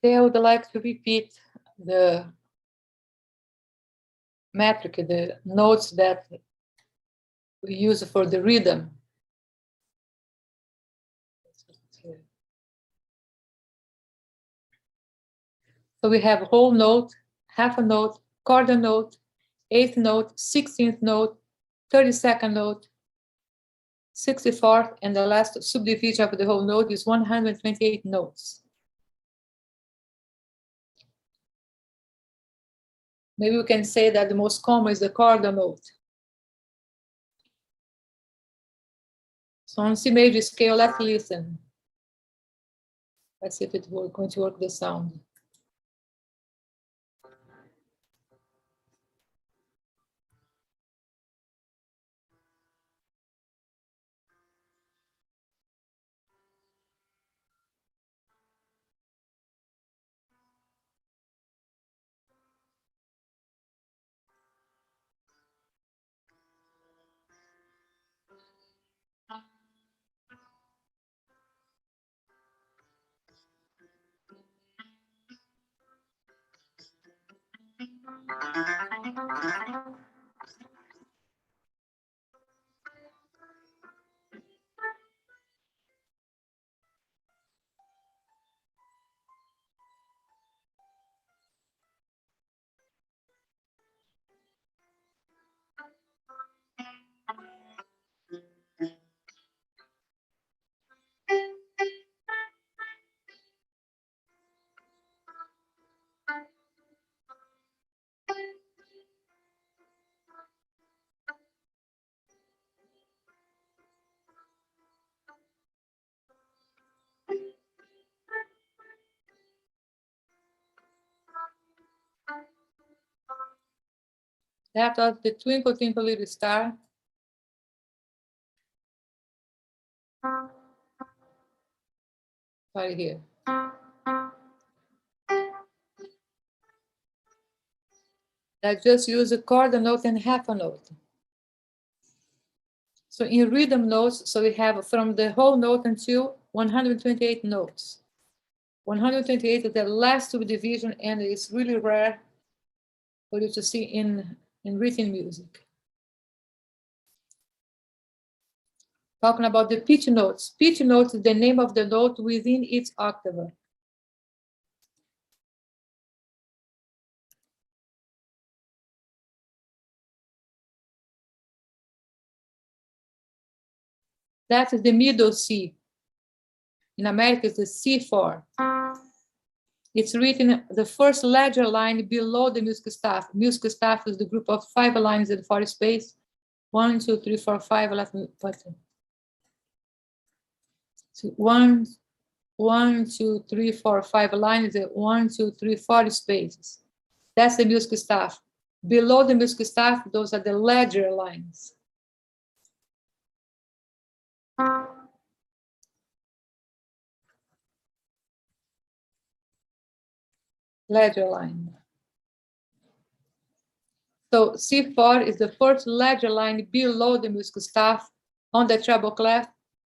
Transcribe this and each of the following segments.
Today I would like to repeat the metric, the notes that we use for the rhythm. So we have whole note, half a note, quarter note, eighth note, 16th note, 32nd note, 64th, and the last subdivision of the whole note is 128 notes. Maybe we can say that the most common is the quarter note. So on C major scale, let's listen. Let's see if it's going to work the sound. That was the Twinkle Twinkle Little Star. Right here. That just use a quarter note and half a note. So in rhythm notes, so we have from the whole note until 128 notes. 128 is the last subdivision, and it's really rare for you to see in written music. Talking about the pitch notes. Pitch notes is the name of the note within each octave. That is the middle C. In America, it's the C4. It's written the first ledger line below the music staff. Music staff is the group of 5 lines in 4 space. 1, 2, 3, 4, 5. So 1, 2, 3, 4, 5 lines. 1, 2, 3, 4 spaces. That's the music staff. Below the music staff, those are the ledger lines. Ledger line. So C4 is the first ledger line below the music staff on the treble clef,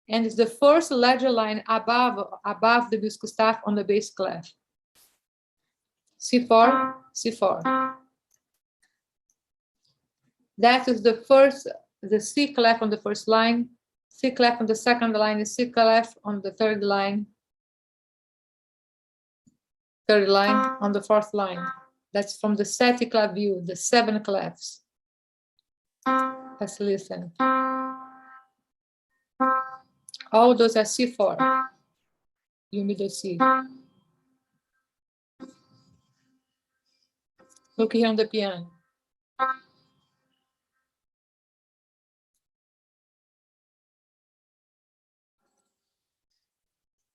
and it's the first ledger line above the music staff on the bass clef. C4, C4. That is the C clef on the first line, C clef on the second line, and C clef on the third line on the fourth line. That's from the Seti clef view, the 7 clefs. Let's listen. All those are C4. You middle C. Look here on the piano.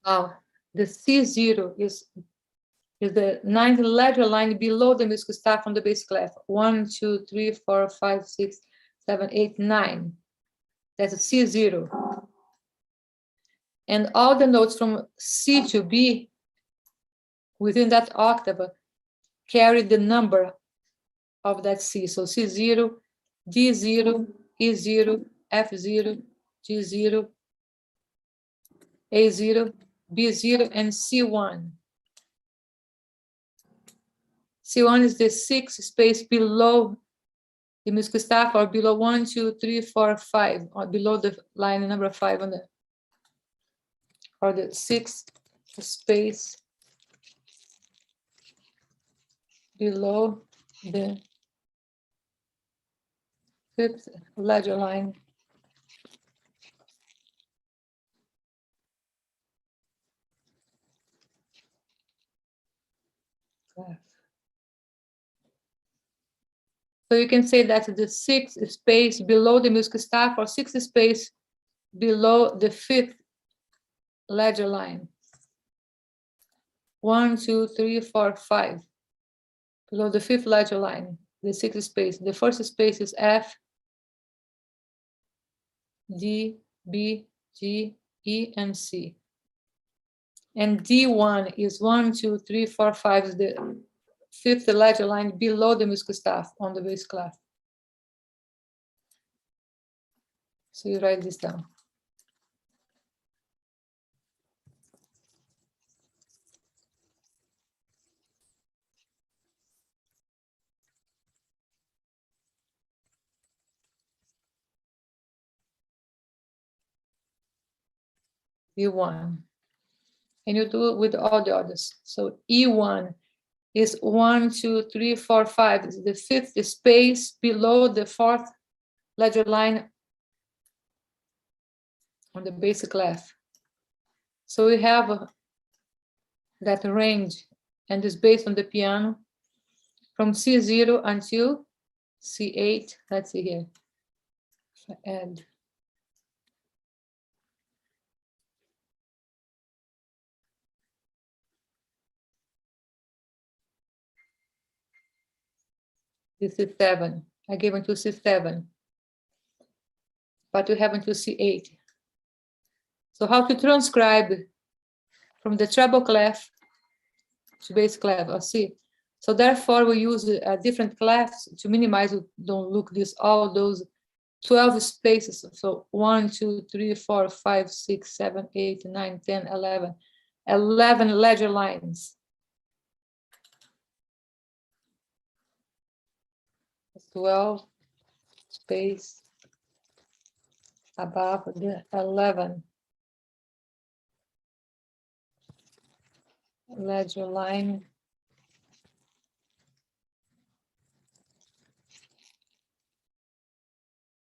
Now, the C0 is the 9th ledger line below the music staff on the bass clef. 1, 2, 3, 4, 5, 6, 7, 8, 9. That's a C0. And all the notes from C to B within that octave carry the number of that C. So C0, D0, E0, F0, G0, A0, B0, and C1. C1 is the sixth space below the musical staff, or below 1, 2, 3, 4, 5, or below the line number 5 on the, or the sixth space below the fifth ledger line. So you can say that the sixth space below the musical staff, or sixth space below the fifth ledger line. 1, 2, 3, 4, 5. Below the fifth ledger line, the sixth space. The first space is F, D, B, G, E, and C. And D1 is 1, 2, 3, 4, 5 is the fifth ledger line below the musical staff on the bass clef. So you write this down. E1. And you do it with all the others. So E1 is 1, 2, 3, 4, 5. It's the fifth space below the fourth ledger line on the basic clef. So we have that range, and it's based on the piano from C0 until C8. Let's see here. If I add. This is 7. I gave until C7, but we have until C8. So how to transcribe from the treble clef to bass clef, or C. So therefore we use different clefs to minimize, don't look this, all those 12 spaces. So 1, 2, 3, 4, 5, 6, 7, 8, 9, 10, 11. 11 ledger lines. 12 space above the 11 ledger line.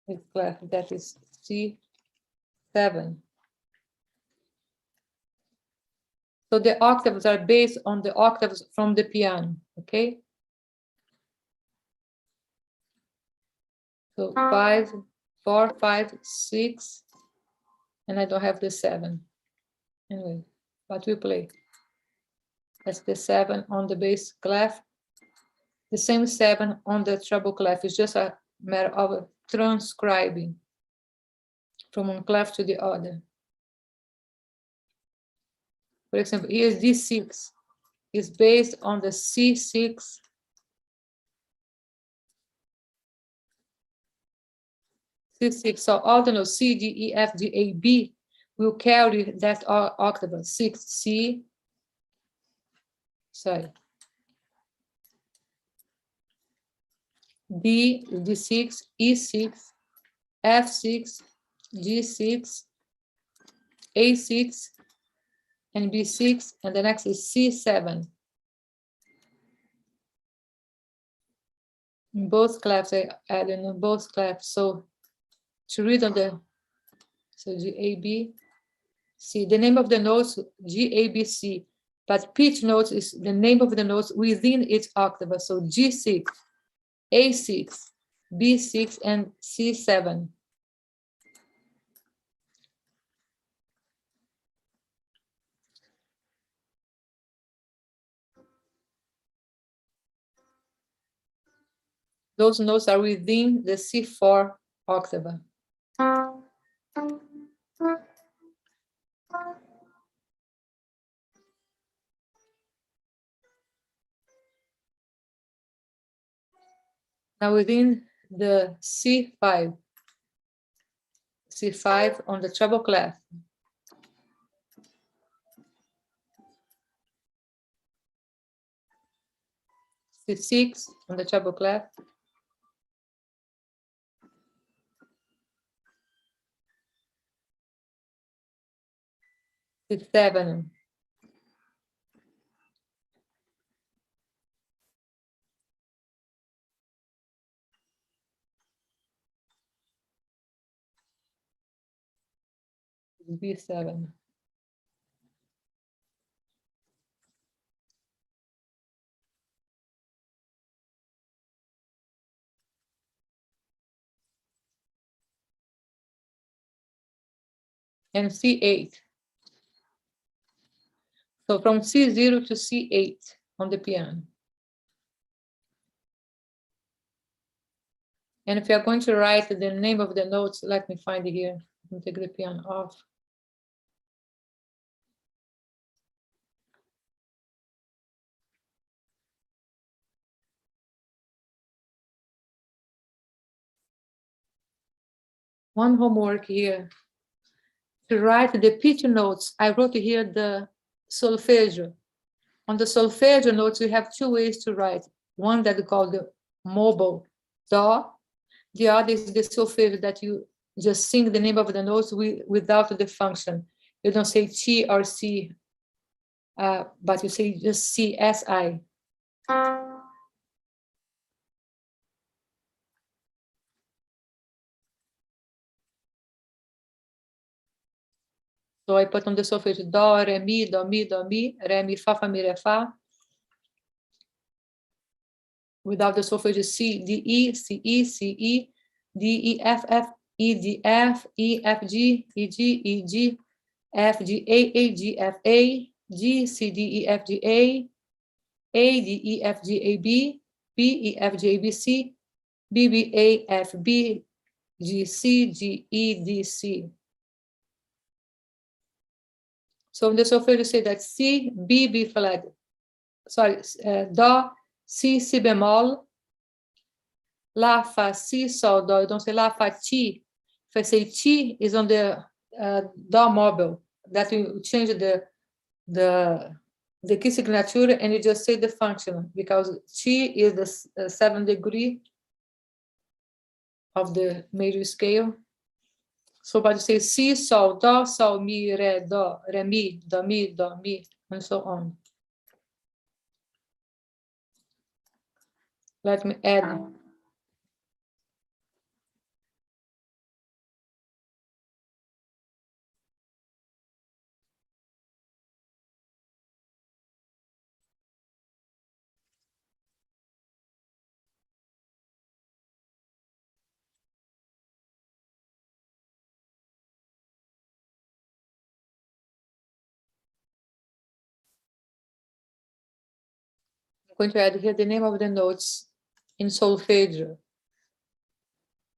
With clef, that is C7. So the octaves are based on the octaves from the piano, okay? So 5, 4, 5, 6, and I don't have the 7. Anyway, but we play. That's the 7 on the bass clef. The same 7 on the treble clef. It's just a matter of transcribing from one clef to the other. For example, here is D6. It's based on the C6. C6. So all the notes C, D, E, F, G, A, B will carry that octave. 6, C, sorry. D, D6, E6, F6, G6, A6, and B6, and the next is C7. In both clefs, I added in both clefs. So to read on the, so G, A, B, C. The name of the notes, G, A, B, C. But pitch notes is the name of the notes within each octave. So G6, A6, B6, and C7. Those notes are within the C4 octave. Now within the C5 on the treble clef. C6 on the treble clef. C7. B7. And C8. So from C0 to C8 on the piano. And if you're going to write the name of the notes, let me find it here. Let me take the piano off. One homework here. To write the pitch notes, I wrote here the solfeggio. On the solfeggio notes, we have two ways to write. One that is called the mobile, do. The other is the solfeggio that you just sing the name of the notes without the function. You don't say T or C, but you say just C, S, I. So I put on the solfeggio do, re, mi, do, mi, do, mi, re, mi, fa, mi, re, fa. Without the solfeggio C, D, E, C, E, C, E, D, E, F, F, E, D, F, E, F, G, E, G, E, G, F, G, A, G, F, A, G, C, D, E, F, G, A, D, E, F, G, A, B, B, E, F, G, A, B, C, B, B, A, F, B, G, C, G, E, D, C. So in the solfeggio say that C, B, B flat, sorry, do, C, Si bemol, La, Fa, Si, Sol, Do. You don't say La, Fa, Ti. If I say Ti, is on the Do mobile. That you change the key signature and you just say the function because Ti is the 7th degree of the major scale. So but you say Si, Sol, Do, Sol, Mi, Re, Do, Re, Mi, Do, Mi, Do, Mi, and so on. Let me add. I'm going to add here the name of the notes in solfeggio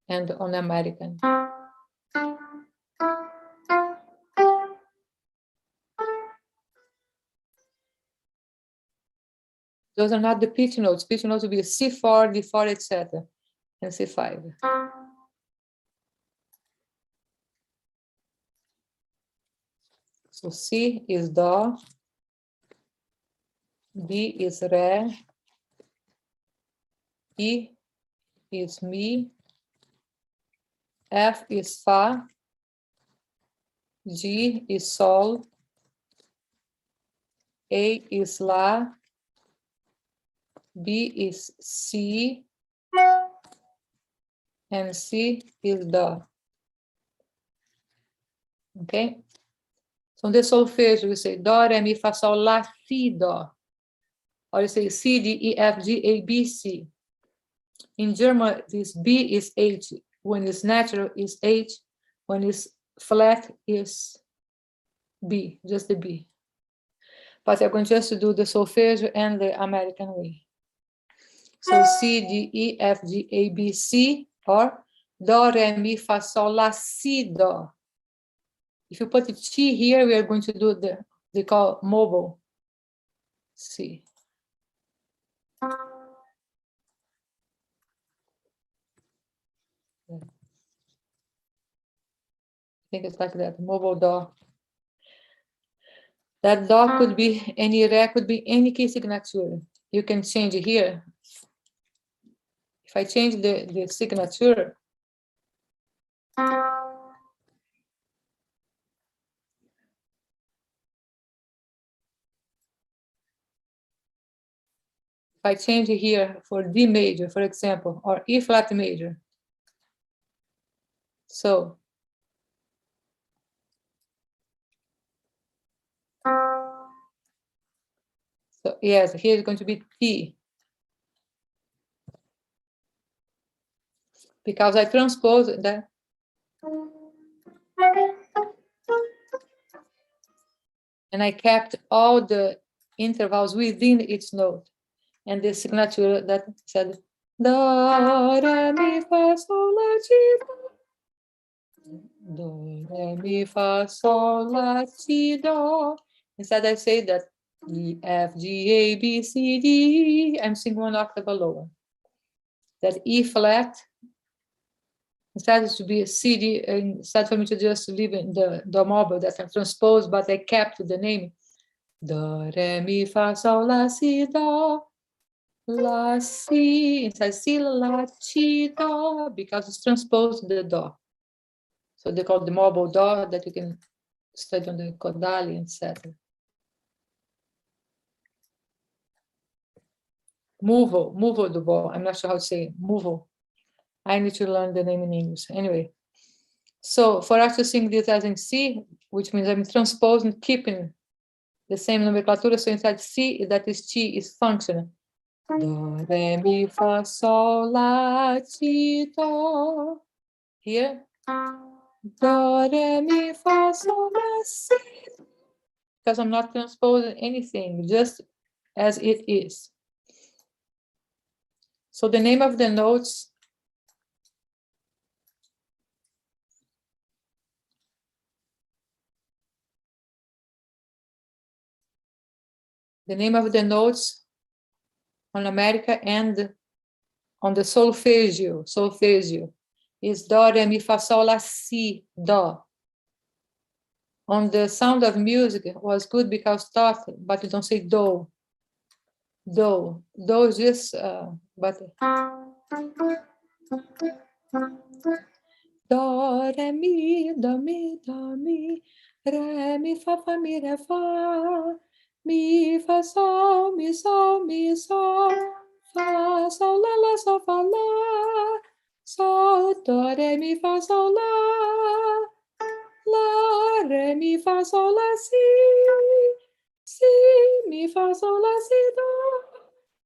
and on American. Those are not the pitch notes. Pitch notes will be C4, D4, etc. and C5. So C is Do, D is Re, E is Mi, F is Fa, G is Sol, A is La, B is Si, and C is Do. Okay? So in the solfeggio, we say Do, Re, Mi, Fa, Sol, La, Si, Do. Or you say C, D, E, F, G, A, B, C. In German, this B is H. When it's natural, is H. When it's flat, is B, just the B. But I'm going just to do the solfeggio and the American way. So C, D, E, F, G, A, B, C, or Do, Re, Mi, Fa, Sol, La, Si, Do. If you put a T here, we are going to do they call mobile C. I think it's like that, mobile Do. That Do could be any Re, could be any key signature. You can change it here. I change the signature, if I change here for D major, for example, or E flat major. So yes, here is going to be T, because I transpose that. And I kept all the intervals within each note. And the signature that said do, re, mi, fa, sol, la, ti, do. Do, re, mi, fa, sol, la, ti, do. Instead, I say that E, F, G, A, B, C, D, E. I'm singing one octave lower. That E flat, instead it should be a C, D, instead for me to just leave in the mobile that I transposed, but I kept the name. Do, re, mi, fa, sol, la, si, do. La, si, inside si, la, ti, do, because it's transposed the do. So they call the mobile do that you can study on the Kodali, etc. Movo do bo. I'm not sure how to say it. Movo. I need to learn the name in English. Anyway, so for us to sing this as in C, which means I'm transposing, keeping the same nomenclatura. So inside C, that is Ti, is functional. Do, re, mi, fa, sol, la, ti, do. Here. Do, re, mi, fa, sol, la, si. Because I'm not transposing anything, just as it is. So the name of the notes, on America and on the solfeggio is do, re, mi, fa, sol, la, si, do. On the Sound of Music, it was good because taught, but you don't say do. Do is just, but do, re, mi, do, mi, re, mi, fa, re, fa, mi, fa, sol, mi, sol, mi, sol, fa, sol, la, sol, fa, la, sol, do, re, mi, fa, sol, la, re, mi, fa, sol, la, si, mi, fa, sol, la, si, do,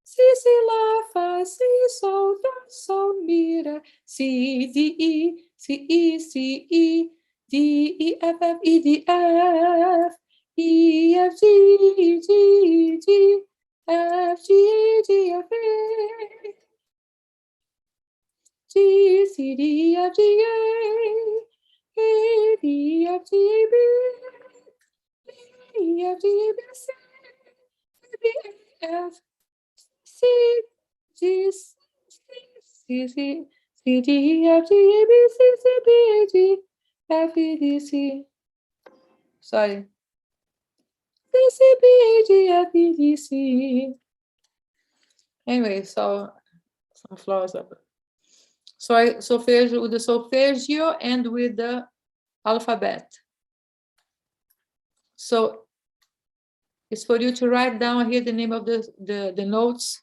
si, la, fa, si, sol, do, sol, mi, re, si, di, e, si, e, si, e, D, E, F, F, E, D, F, E, F, G, G, G, F, G, G, F, A, G, C, D, F, G, A, A, D, F, G, A, B, E, F, G, A, B, C, D, F, C, G, C, C, C, D, F, G, A, B, C, C, B, A, G, F, E, D, C. Sorry. C, C, B, A, G, F, E, D, C. Anyway, so some flaws of it. So I solfeggio with the solfeggio and with the alphabet. So it's for you to write down here the name of the notes,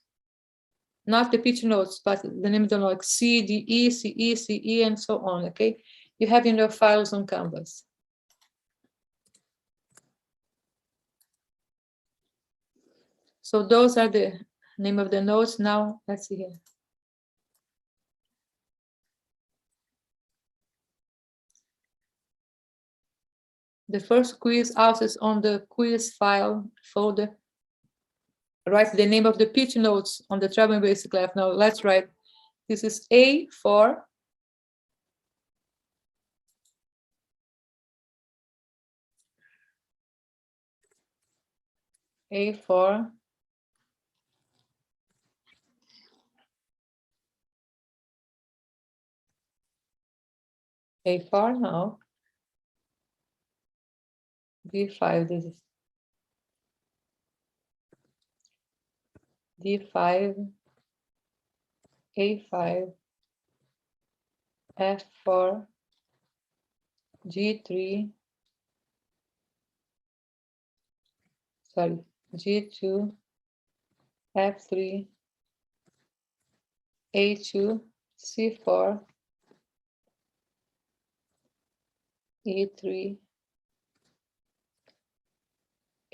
not the pitch notes, but the name of the notes, C, D, E, C, E, C, E, and so on, okay? You have in your files on Canvas. So those are the name of the notes. Now, let's see here. The first quiz also is on the quiz file folder. Write the name of the pitch notes on the treble and basic clef. Now let's write. This is A for A for now. D5. This is D5, A5, F4, G3, sorry, G2, F3, A2, C4, E3,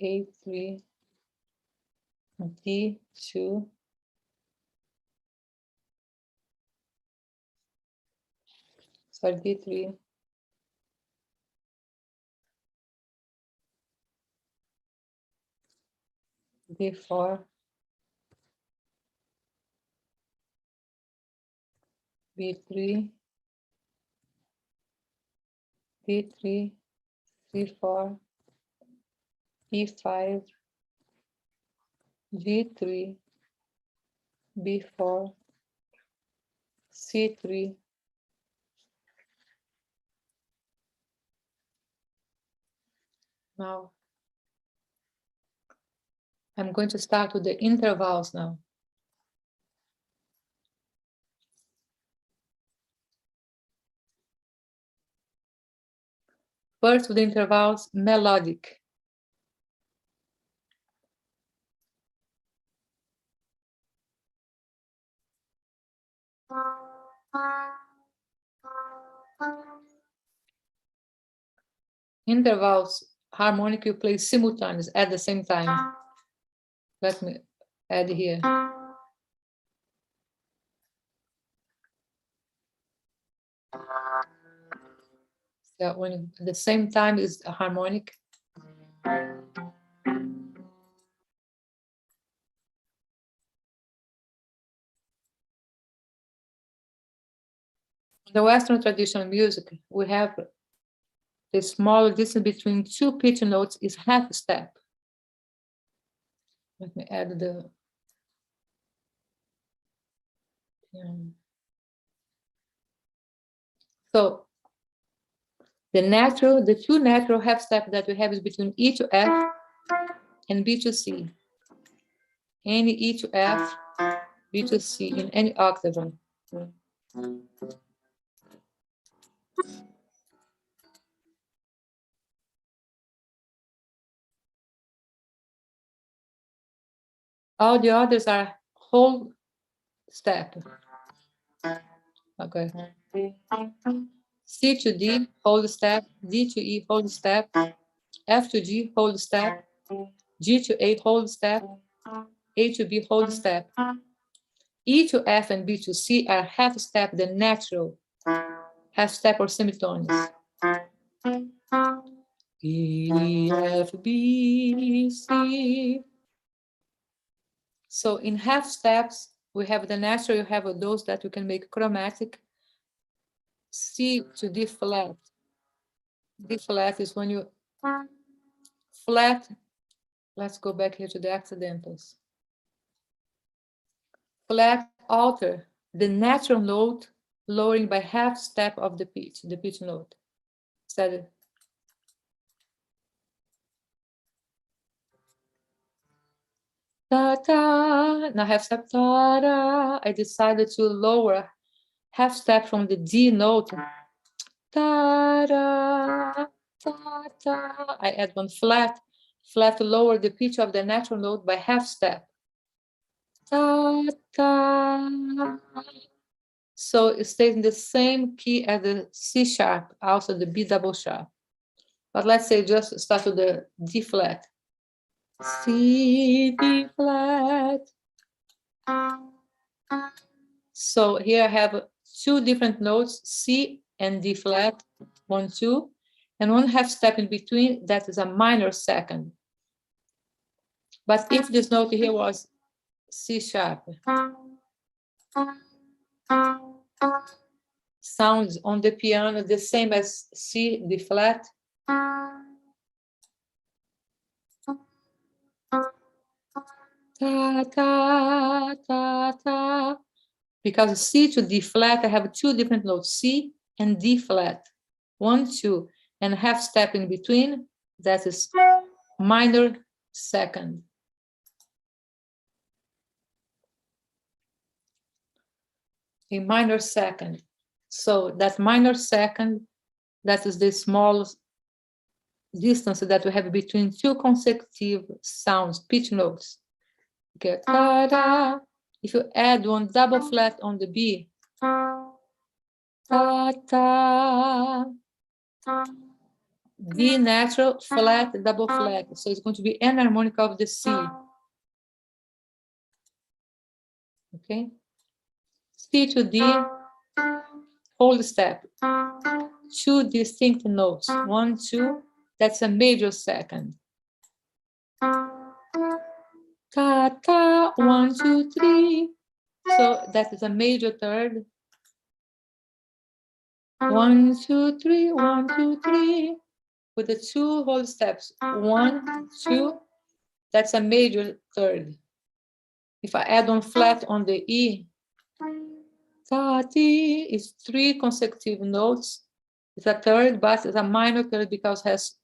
A3, D2, sorry, D3, D4, B3, D3, C4, E5, G3, B4, C3, now I'm going to start with the intervals now. First with the intervals, melodic. Intervals, harmonic, you play simultaneous at the same time. Let me add here. So when at the same time is a harmonic. In the Western traditional music, we have the small distance between two pitch notes is half a step. Let me add the so the two natural half steps that we have is between E to F and B to C. Any E to F, B to C in any octave. All the others are whole step. Okay. C to D, whole step, D to E, whole step, F to G, whole step, G to A, whole step, A to B, whole step. E to F and B to C are half step, the natural half step or semitones. E, F, B, C. So in half steps, we have the natural, you have those that you can make chromatic. C to D flat. D flat is when you flat. Let's go back here to the accidentals. Flat alter the natural note, lowering by half step of the pitch note. Instead, ta ta, now half step ta da. I decided to lower half step from the D note. Ta da, ta ta. I add one flat to lower the pitch of the natural note by half step. Ta ta. So it stays in the same key as the C sharp, also the B double sharp. But let's say just start with the D flat. C, D flat. So here I have two different notes, C and D flat, 1, 2, and one half step in between, that is a minor second. But if this note here was C sharp, sounds on the piano the same as C, D flat. Ta, ta, ta, ta. Because C to D flat, I have two different notes, C and D flat. 1, 2, and half step in between, that is minor second. a minor second. So that minor second, that is the smallest distance that we have between two consecutive sounds, pitch notes. Okay, ta-da. If you add one double flat on the B, ta-ta, D natural, flat, double flat. So it's going to be enharmonic of the C. Okay, C to D, whole step. Two distinct notes. 1, 2, that's a major second. Ta ta, 1, 2, 3. So that is a major third. 1, 2, 3, 1, 2, 3. With the two whole steps. 1, 2, that's a major third. If I add one flat on the E, ta ti is 3 consecutive notes. It's a third, but it's a minor third because it has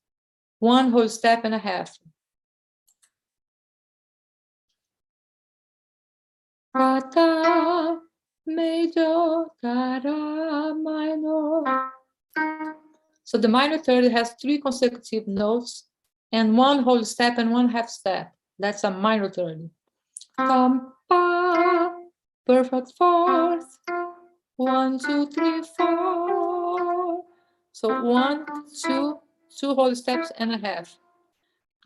1 whole step and a half. Ta ta, major, ta ra, minor. So the minor third has 3 consecutive notes and 1 whole step and 1 half step. That's a minor third. Pa, perfect fourth. 1, 2, 3, 4. So 1, 2, 2 whole steps and a half.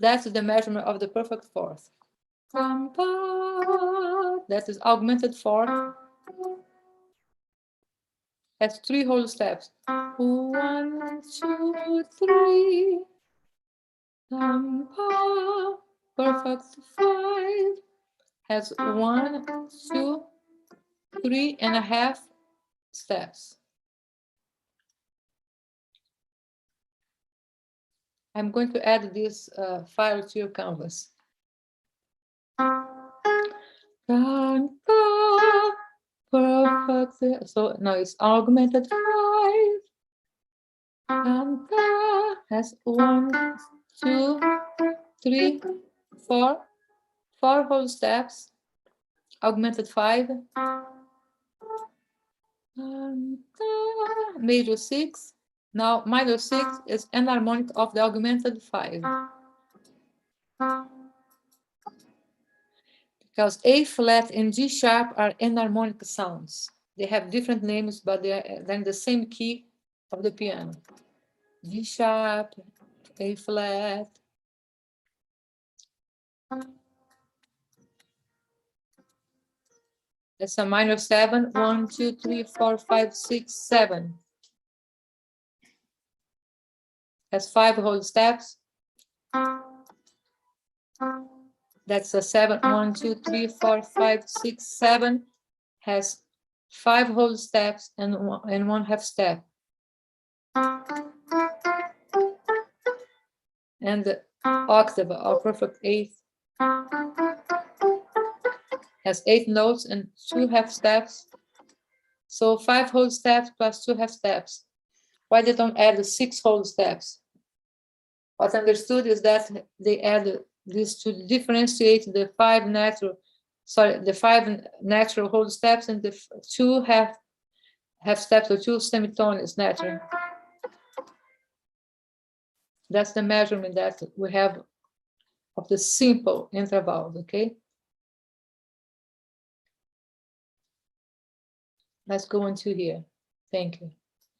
That's the measurement of the perfect fourth. That is augmented fourth. Has 3 whole steps. 1, 2, 3. Perfect 5. Has 1, 2, 3 and a half steps. I'm going to add this file to your canvas. Perfect. So now it's augmented 5. Has 1, 2, 3, 4. 4 whole steps. Augmented 5. Major 6. Now minor 6 is enharmonic of the augmented 5. Because A flat and G sharp are enharmonic sounds. They have different names, but they're in the same key of the piano. G sharp, A flat. That's a minor 7. 1, 2, 3, 4, 5, 6, 7. Has 5 whole steps. That's a 7. 1, 2, 3, 4, 5, 6, 7. Has 5 whole steps and 1 half step. And the octave, or perfect eighth, has 8 notes and 2 half steps. So 5 whole steps plus 2 half steps. Why they don't add the 6 whole steps? What's understood is that they add this to differentiate the 5 natural whole steps and the 2 half steps or 2 semitones natural. That's the measurement that we have of the simple intervals, okay? Let's go into here. Thank you.